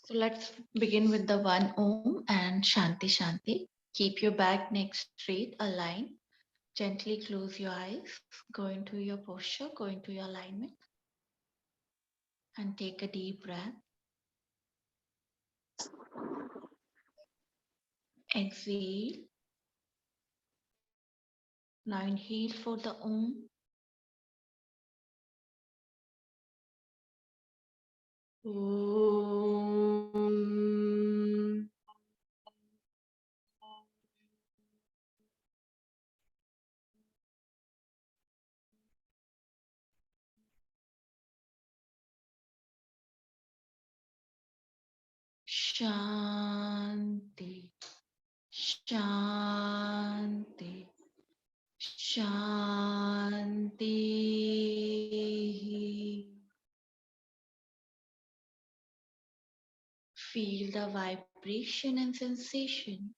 So let's begin with the one Om and Shanti Shanti. Keep your back neck straight, aligned. Gently close your eyes. Go into your posture, go into your alignment, and take a deep breath. Exhale. Now inhale for the Om. Om. Shanti. Shanti. Shanti. Feel the vibration and sensation.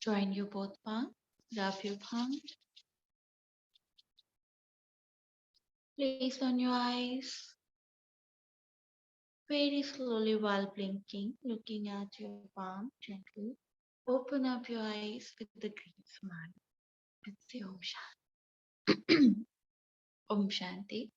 Join your both palms, rub your palms, place on your eyes, very slowly while blinking, looking at your palm gently. Open up your eyes with the green smile and say Om Shanti. Om Shanti.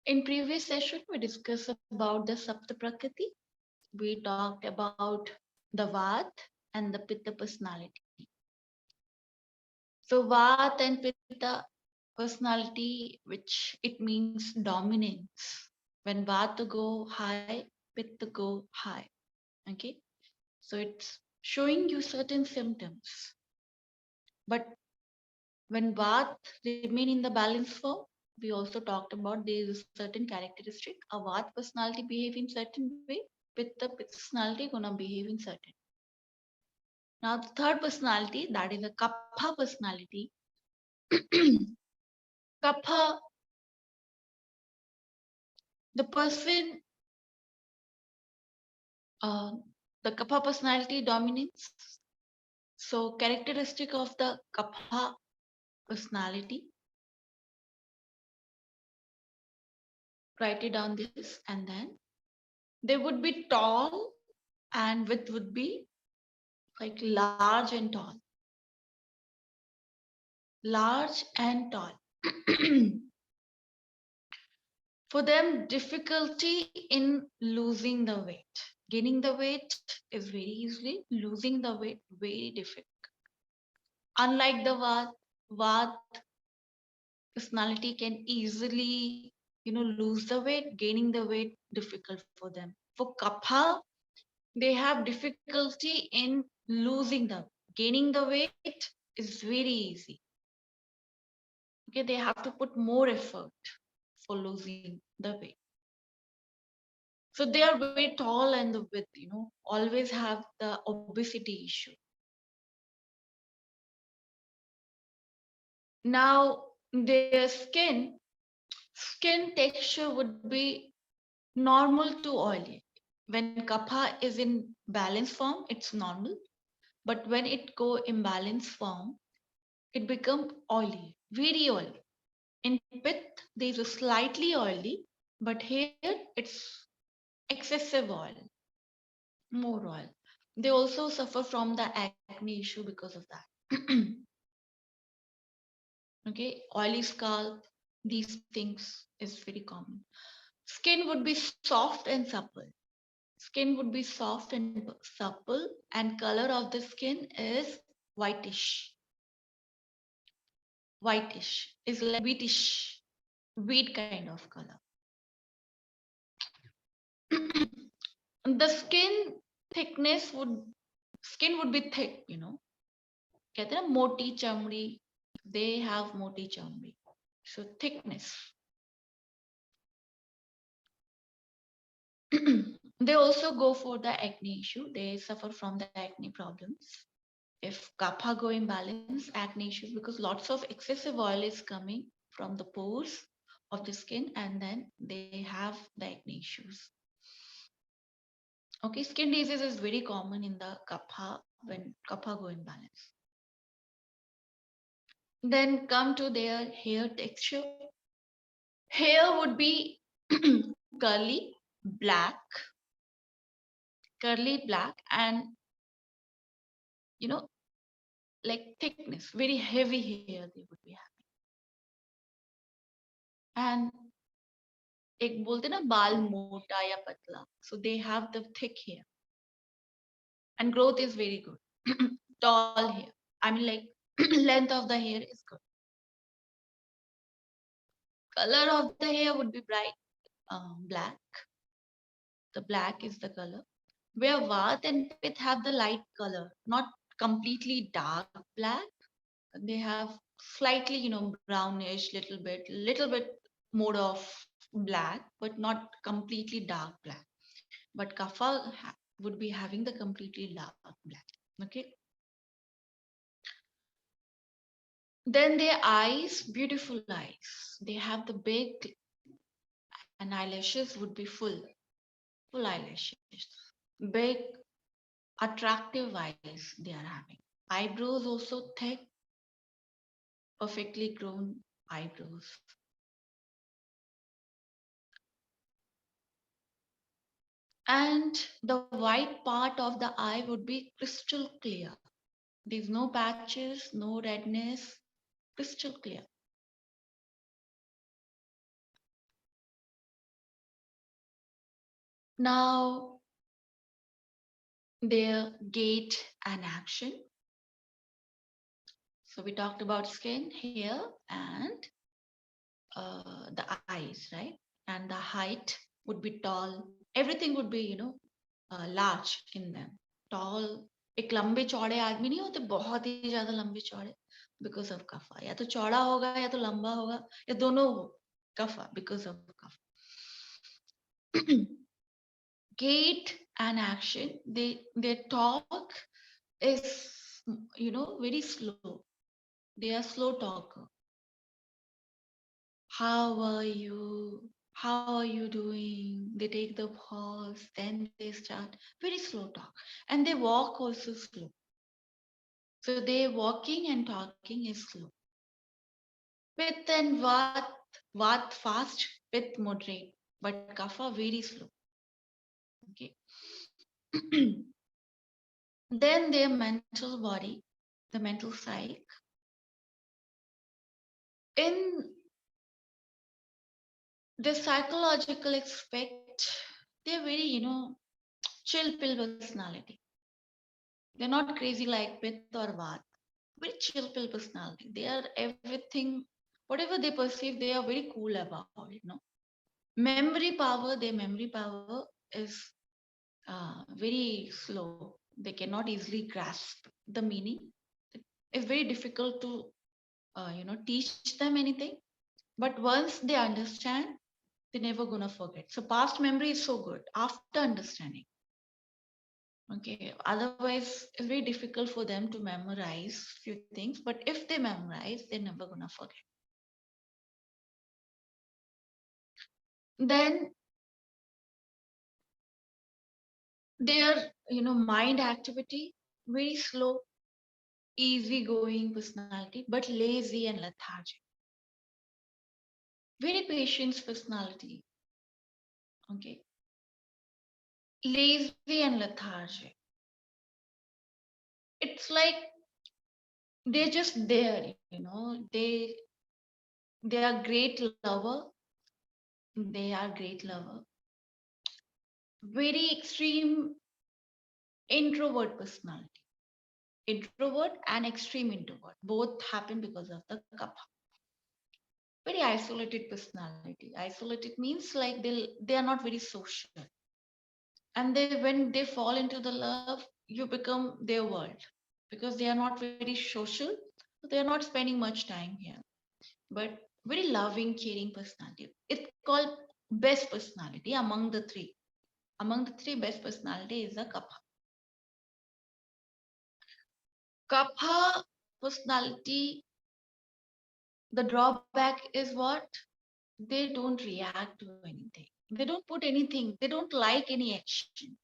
In previous session, we discussed about the saptprakarti. We talked about the Vat and the Pitta personality. So Vat and Pitta personality, which it means dominance. When Vata go high, Pitta go high. Okay, so it's showing you certain symptoms. But when Vata remain in the balanced form, we also talked about there is a certain characteristic. A Vata personality behave in certain way, Pitta personality gonna behave in certain. Now the third personality, that is a Kapha personality. Kapha, the person, uh, the Kapha personality dominance. So characteristic of the Kapha personality. Write it down this, and then they would be tall and width would be like large and tall. Large and tall. For them, difficulty in losing the weight. Gaining the weight is very easily, losing the weight very difficult. Unlike the Vat personality can easily, lose the weight. Gaining the weight difficult for them. For Kapha, they have difficulty in losing the, gaining the weight is very easy. Okay, they have to put more effort for losing the weight. So they are very tall and the width, always have the obesity issue. Now their skin texture would be normal to oily. When kapha is in balanced form, it's normal. But when it go imbalanced form, it become oily, very oily. In pith, there is a slightly oily, but here it's excessive oil, more oil. They also suffer from the acne issue because of that. Okay, oily scalp, these things is very common. Skin would be soft and supple. Skin would be soft and supple, and color of the skin is whitish. Whitish is like wheatish, wheat kind of color. The skin would be thick, कहते हैं मोटी चमड़ी, they have moti chamdi, so thickness. They also go for the acne issue. They suffer from the acne problems. If kapha go imbalance, acne issues, because lots of excessive oil is coming from the pores of the skin, and then they have the acne issues. Okay, skin disease is very common in the kapha when kapha go imbalance. Then come to their hair texture. Hair would be curly, black, curly black, and you know, like thickness, very heavy hair they would be having. And एक बोलते ना बाल मोटा या पतला, so they have the thick hair, and growth is very good. Tall hair, I mean like length of the hair is good. Color of the hair would be bright black. The black is the color. Where Vata and Pith have the light color, not completely dark black. They have slightly, brownish, little bit more of black, but not completely dark black. But Kapha would be having the completely dark black. Okay. Then their eyes, beautiful eyes. They have the big, and eyelashes would be full eyelashes. Big, attractive eyes they are having. Eyebrows also thick, perfectly grown eyebrows. And the white part of the eye would be crystal clear. There's no patches, no redness, crystal clear. Now, their gait and action. So we talked about skin, hair, and the eyes, right? And the height would be tall. Everything would be, large in them. Tall. एक लंबे चौड़े आदमी नहीं होते, बहुत ही ज्यादा लंबे चौड़े, because of कफा. या तो चौड़ा होगा या तो लंबा होगा या दोनों हो, कफा, because of कफा. Gait and action, their talk is, very slow. They are slow talker. How are you? How are you doing? They take the pause, then they start very slow talk. And they walk also slow. So their walking and talking is slow. Pith and Vat fast, Pith moderate, but Kapha very slow. Okay. Then their mental body, the mental psyche. In the psychological aspect, they're very, chill pill personality. They're not crazy like Pith or Vat. Very chill pill personality. They are everything, whatever they perceive, they are very cool about it. Their memory power is very slow. They cannot easily grasp the meaning. It's very difficult to, teach them anything. But once they understand, they're never gonna forget. So past memory is so good after understanding. Okay. Otherwise, it's very difficult for them to memorize few things. But if they memorize, they're never gonna forget. Then their, mind activity, very slow, easygoing personality, but lazy and lethargic. Very patient personality. Okay. Lazy and lethargic. It's like they're just there, they are great lover. They are great lover. Very extreme introvert personality. Introvert and extreme introvert. Both happen because of the kapha. Very isolated personality. Isolated means like they are not very social. And when they fall into the love, you become their world because they are not very social. So they are not spending much time here. But very loving, caring personality. It's called best personality among the three. Among the three, best personality is the kapha. Kapha personality, the drawback is what? They don't react to anything. They don't put anything. They don't like any action.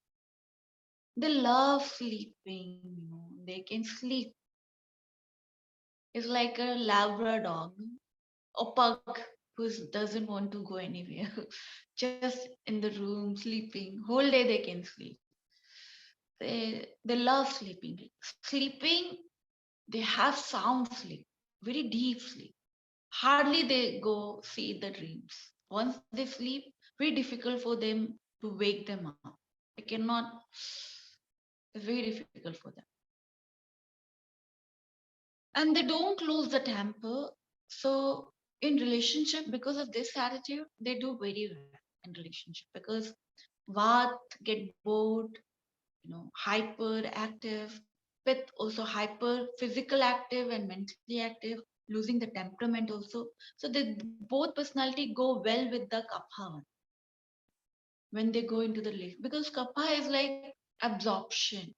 They love sleeping. They can sleep. is like a Labrador dog or pug who doesn't want to go anywhere, just in the room sleeping. Whole day they can sleep. They love sleeping. Sleeping, they have sound sleep, very deep sleep. Hardly they go see the dreams. Once they sleep, very difficult for them to wake them up. They cannot. It's very difficult for them, and they don't lose the temper. So in relationship, because of this attitude, they do very well in relationship because what get bored, hyperactive, with also hyper physical active and mentally active, losing the temperament also. So they both personality go well with the kapha one when they go into the relationship because kapha is like absorption,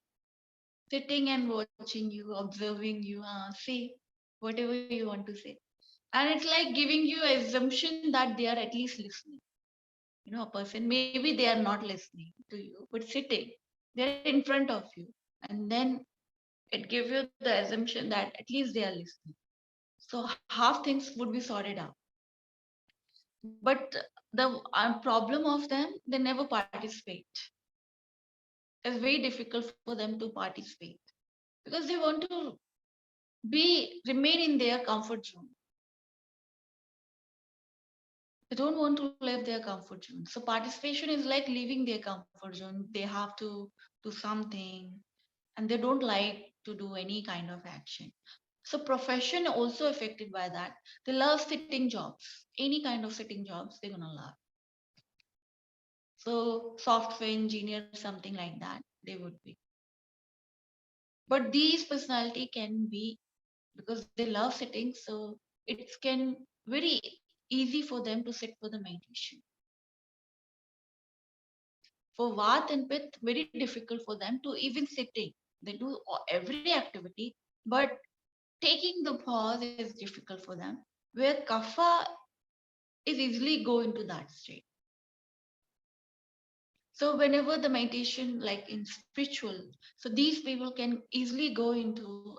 sitting and watching you, observing you, say whatever you want to say, and it's like giving you assumption that they are at least listening. A person maybe they are not listening to you, but sitting, they're in front of you, and then it gives you the assumption that at least they are listening. So half things would be sorted out. But the problem of them, they never participate. It's very difficult for them to participate because they want to be remain in their comfort zone. They don't want to leave their comfort zone. So participation is like leaving their comfort zone. They have to do something, and they don't like to do any kind of action. So profession also affected by that. They love sitting jobs. Any kind of sitting jobs they're gonna love. So software engineer, something like that, they would be. But these personality can be because they love sitting, so it can very easy for them to sit for the meditation. For Vat and Pith, very difficult for them to even sitting. They do every activity, but taking the pause is difficult for them. Where Kapha is easily go into that state. So whenever the meditation, like in spiritual, so these people can easily go into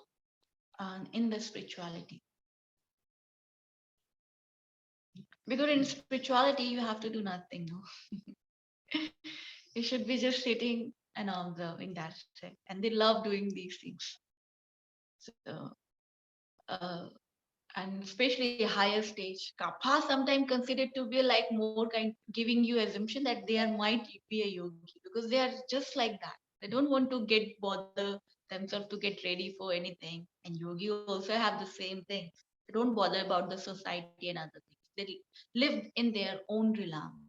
in the spirituality. Because in spirituality, you have to do nothing. No? You should be just sitting and observing. That's it. And they love doing these things. So, uh, and especially higher stage, kapha sometimes considered to be like more kind, giving you assumption that they are might be a yogi because they are just like that. They don't want to get bother themselves to get ready for anything. And yogi also have the same thing. They don't bother about the society and other things. They live in their own realm.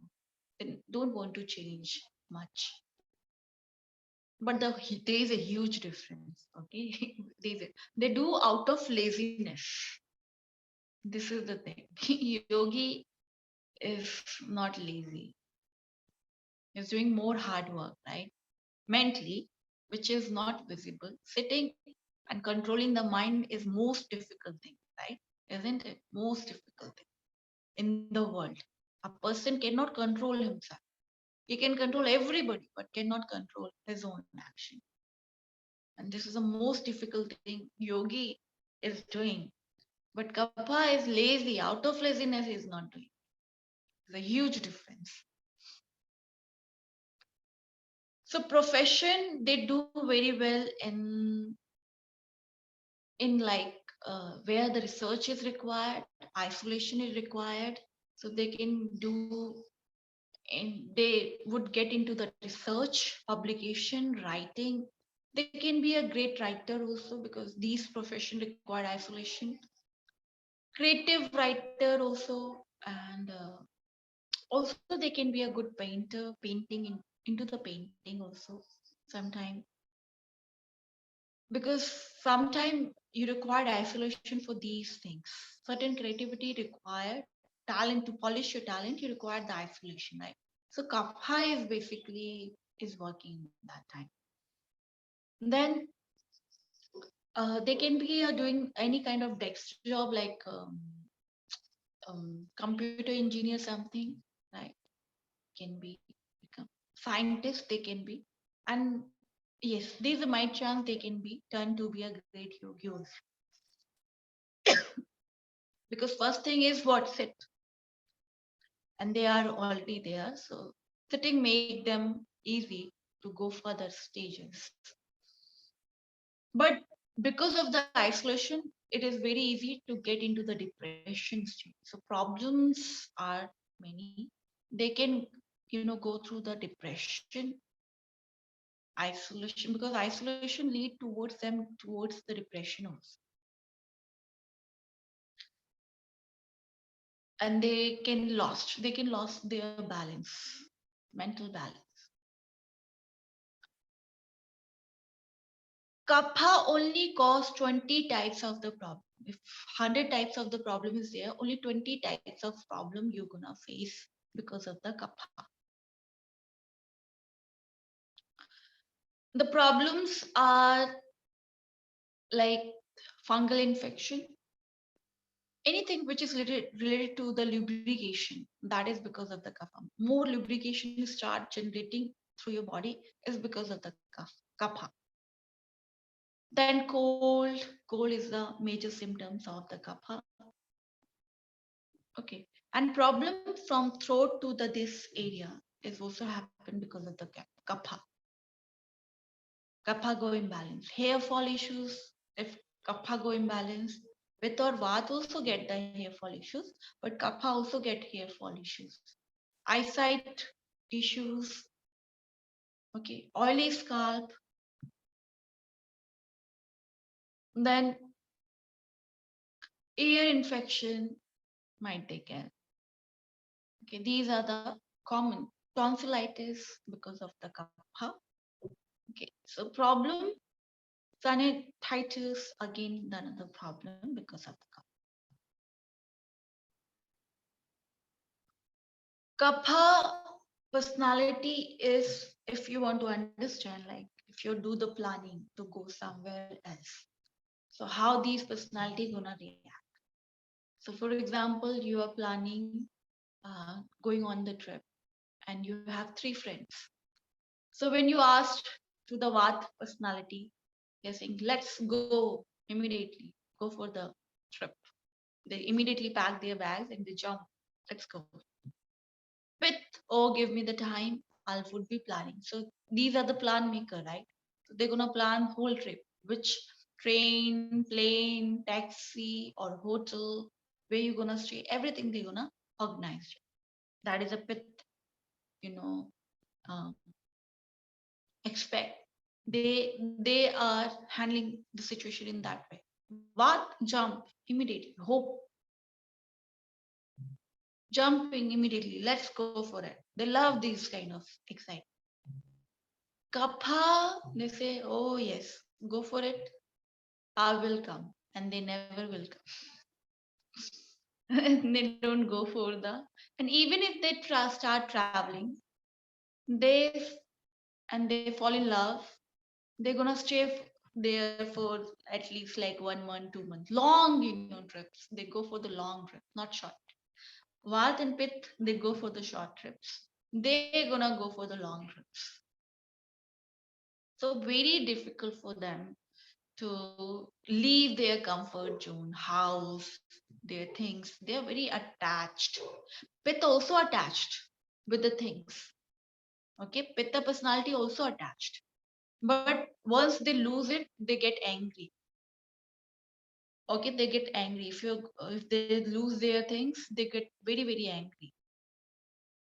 They don't want to change much. But there is a huge difference. Okay, they do out of laziness. This is the thing. Yogi is not lazy. He's doing more hard work, right? Mentally, which is not visible. Sitting and controlling the mind is most difficult thing, right? Isn't it? Most difficult thing in the world. A person cannot control himself. He can control everybody, but cannot control his own action. And this is the most difficult thing Yogi is doing. But Kapha is lazy. Out of laziness, he is not doing. There's a huge difference. So profession, they do very well in like where the research is required, isolation is required. So they can do, and they would get into the research, publication, writing. They can be a great writer also because these profession require isolation. Creative writer also, and also they can be a good painter, painting into the painting also sometime because sometimes you require isolation for these things. Certain creativity required talent to polish your talent. You require the isolation, right? So kapha is basically is working that time. Then they can be doing any kind of desk job like computer engineer something, right? Can be become scientist. They can be, and yes, there's a might chance they can be turned to be a great yogi also. Because first thing is what? Sit. And they are already there. So sitting make them easy to go further stages. But because of the isolation, it is very easy to get into the depression state. So problems are many. They can, go through the depression, isolation, because isolation lead towards them towards the depression also. And they can lost their balance, mental balance. Kapha only cause 20 types of the problem. If 100 types of the problem is there, only 20 types of problem you're gonna face because of the kapha. The problems are like fungal infection, anything which is related to the lubrication, that is because of the kapha. More lubrication you start generating through your body is because of the kapha. Then cold is the major symptoms of the kapha. Okay. And problem from throat to the this area is also happen because of the kapha. Kapha go imbalance. Hair fall issues, if kapha go imbalance, with or vat also get the hair fall issues, but kapha also get hair fall issues. Eyesight issues, okay, oily scalp, then ear infection might they get. Okay, these are the common tonsillitis because of the kapha. Okay, so problem sinusitis, again another problem because of the kapha. Kapha personality is, if you want to understand, like if you do the planning to go somewhere else, so how these personality gonna react. So for example, you are planning going on the trip and you have 3 friends. So when you asked to the Vat personality, they're saying, let's go immediately, go for the trip. They immediately pack their bags and they jump. Let's go. With, oh, give me the time, I would be planning. So these are the plan maker, right? So they're gonna plan whole trip, which train, plane, taxi, or hotel, where you're gonna stay, everything they're gonna organize. That is a pit, you know, um, expect. They are handling the situation in that way. What jump immediately, hope, jumping immediately. Let's go for it. They love these kind of excitement. Kapha, they say, oh yes, go for it. I will come, and they never will come. They don't go for the. And even if they start traveling, they and they fall in love, they're gonna stay there for at least like 1 month, 2 months, long trips. They go for the long trip, not short. Vat and Pith, they go for the short trips. They're gonna go for the long trips. So very difficult for them to leave their comfort zone, house, their things. They're very attached. Pith also attached with the things. Okay, Pitta personality also attached. But once they lose it, they get angry. Okay, they get angry. If they lose their things, they get very, very angry.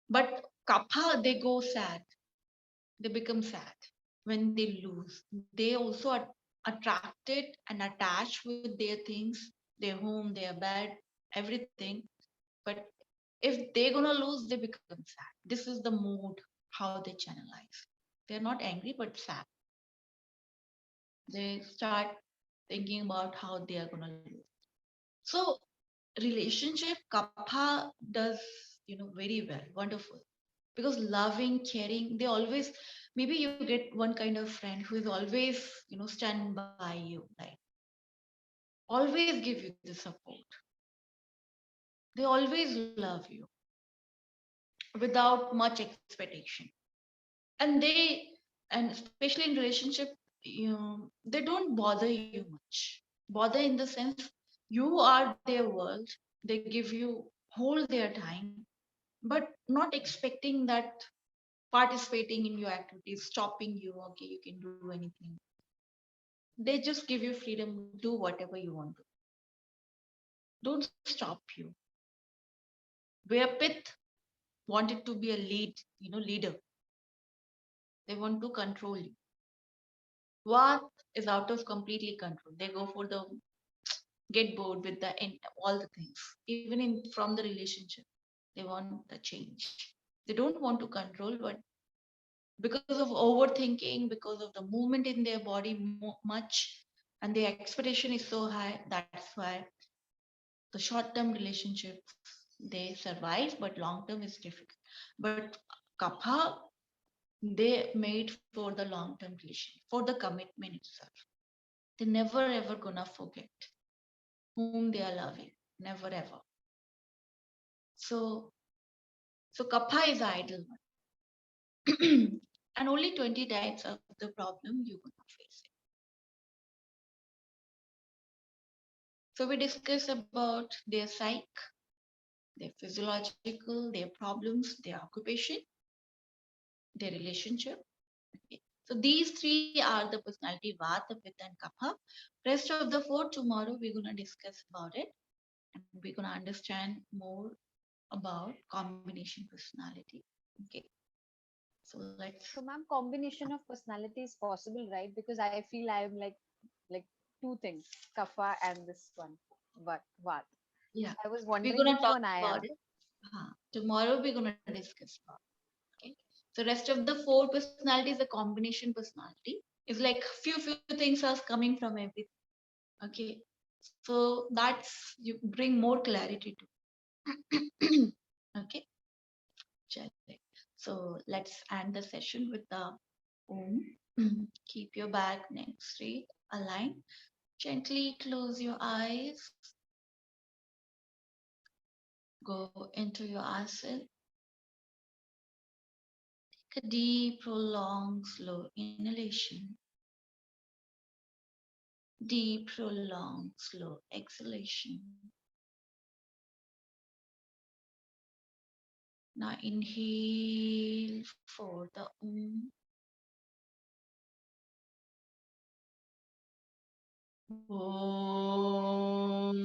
But Kapha, they go sad. They become sad when they lose. They also are attracted and attached with their things, their home, their bed, everything. But if they're gonna lose, they become sad. This is the mood how they channelize. They're not angry but sad. They start thinking about how they are gonna lose. So relationship kapha does very well, wonderful, because loving, caring, they always, maybe you get one kind of friend who is always stand by you, like always give you the support. They always love you without much expectation. And and especially in relationship, they don't bother you much. Bother in the sense, you are their world, They give you whole their time, but not expecting that participating in your activities, stopping you. Okay, you can do anything. They just give you freedom. Do whatever you want to. Don't stop you. Where Pith wanted to be a leader. They want to control you. What is out of completely control? They go for the get bored with the end, all the things. Even in from the relationship, they want the change. They don't want to control, but because of overthinking, because of the movement in their body much, and their expectation is so high, that's why the short-term relationships they survive, but long-term is difficult. But kapha, they made for the long-term relation, for the commitment itself. They never ever gonna forget whom they are loving, never ever. So kapha is the ideal one. And only 20 types of the problem you're gonna face it. So we discuss about their psyche, their physiological, their problems, their occupation, their relationship. Okay. So these three are the personality Vata, Pitta, and Kapha. Rest of the four tomorrow we're gonna discuss about it, and we're gonna understand more about combination personality. Okay. So let's. So, ma'am, combination of personality is possible, right? Because I feel I am like two things, kapha and this one, what? Yeah, I was we're wondering gonna which talk one I about am. it. Tomorrow we're gonna discuss about. Okay. So rest of the four personalities, the combination personality, is like few things are coming from everything. Okay. So that's you bring more clarity to. Okay. Chale. So let's end the session with the Om. Keep your back, neck straight, aligned. Gently close your eyes. Go into your asana. Take a deep, prolonged, slow inhalation. Deep, prolonged, slow exhalation. Now inhale for the Om. Om.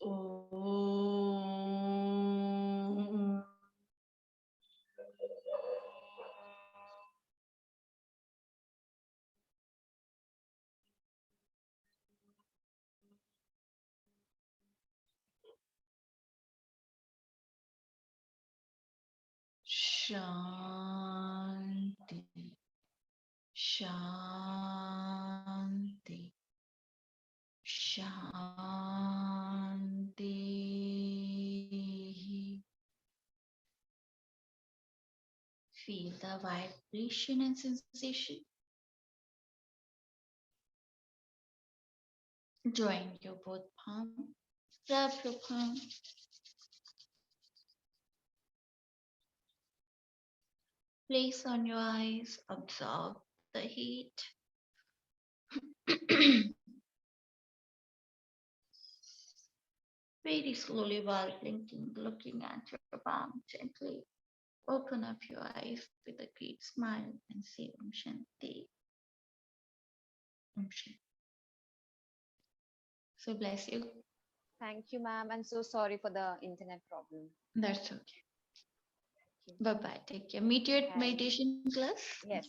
Om. Shanti. Shanti. Shanti. Feel the vibration and sensation. Join your both palm. Rub your palm. Place on your eyes. Absorb the heat. Very slowly while blinking, looking at your palm gently. Open up your eyes with a great smile and say Om Shanti. Om Shanti. So bless you. Thank you, ma'am, and so sorry for the internet problem. That's okay. Thank you. Bye bye. Take care. Meet you at Bye. meditation class. Yes.